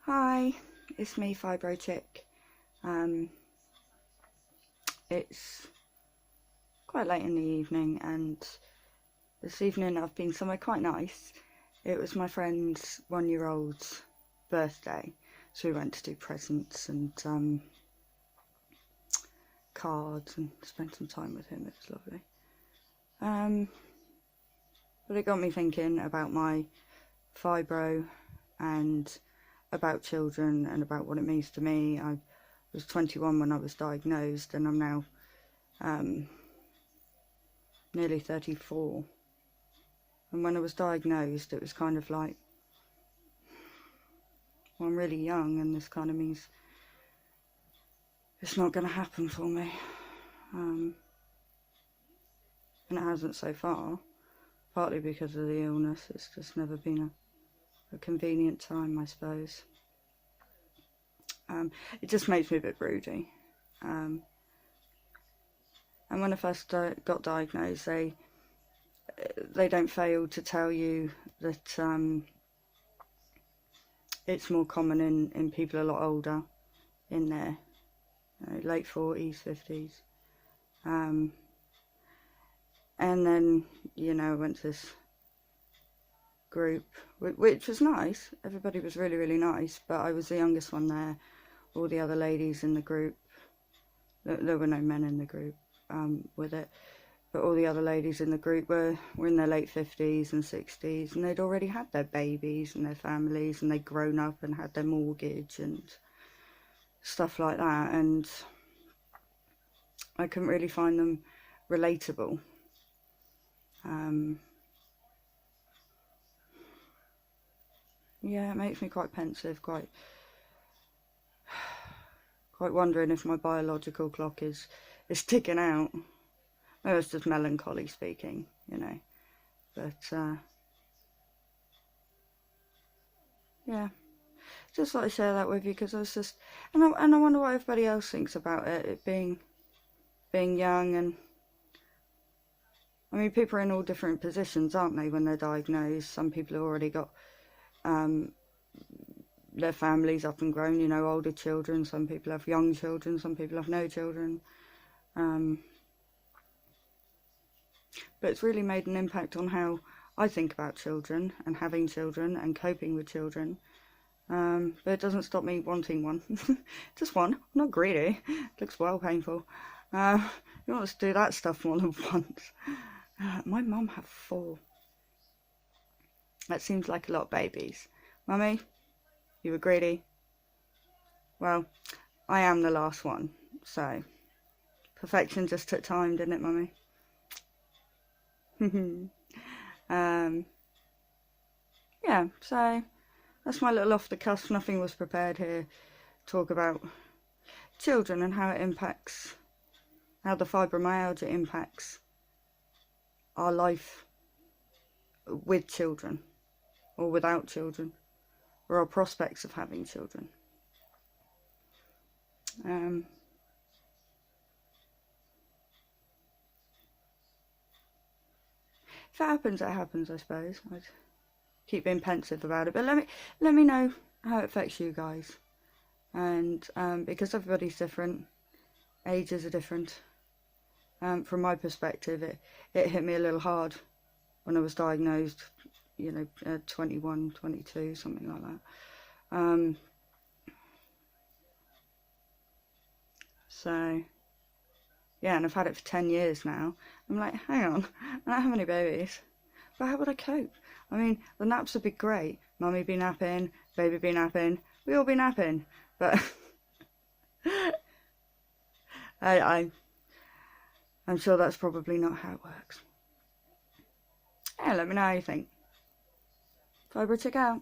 Hi, it's me, Fibro Chick. It's quite late in the evening, and this evening I've been somewhere quite nice. It was my friend's 1-year-old's birthday, so we went to do presents and cards and spent some time with him. It was lovely. But it got me thinking about my fibro and about children and about what it means to me. I was 21 when I was diagnosed, and I'm now nearly 34. And when I was diagnosed, it was kind of like, well, I'm really young, and this kind of means it's not going to happen for me. And it hasn't so far, partly because of the illness. It's just never been a convenient time, I suppose. It just makes me a bit broody. And when I first got diagnosed, they don't fail to tell you that it's more common in people a lot older, in their late 40s, 50s. And then, I went to this group, which was nice. Everybody was really, really nice, but I was the youngest one there. All the other ladies in the group, there were no men in the group with it, but all the other ladies in the group were in their late 50s and 60s, and they'd already had their babies and their families, and they'd grown up and had their mortgage and stuff like that, and I couldn't really find them relatable. Yeah, it makes me quite pensive, quite wondering if my biological clock is ticking out. Maybe it's just melancholy speaking, but yeah, just thought I'd share that with you, because I was just, and I wonder what everybody else thinks about it being young. And I mean, people are in all different positions, aren't they, when they're diagnosed? Some people have already got their families up and grown, older children. Some people have young children, some people have no children. But it's really made an impact on how I think about children and having children and coping with children. But it doesn't stop me wanting one. Just one. I'm not greedy. It looks well painful. You want to do that stuff more than once. My mum had 4. That seems like a lot of babies. Mummy, you were greedy? Well, I am the last one, so perfection just took time, didn't it, Mummy? Yeah, so that's my little off the cuff, nothing was prepared here, talk about children and how it impacts, how the fibromyalgia impacts our life with children, or without children, or our prospects of having children. If it happens, it happens, I suppose. I'd keep being pensive about it, but let me know how it affects you guys. And because everybody's different, ages are different. From my perspective, it hit me a little hard when I was diagnosed, 21, 22, something like that. So, yeah, and I've had it for 10 years now. I'm like, hang on, I don't have any babies, but how would I cope? I mean, the naps would be great. Mummy be napping, baby be napping, we all be napping, but I'm sure that's probably not how it works. Yeah, let me know how you think. Fibro Chick out.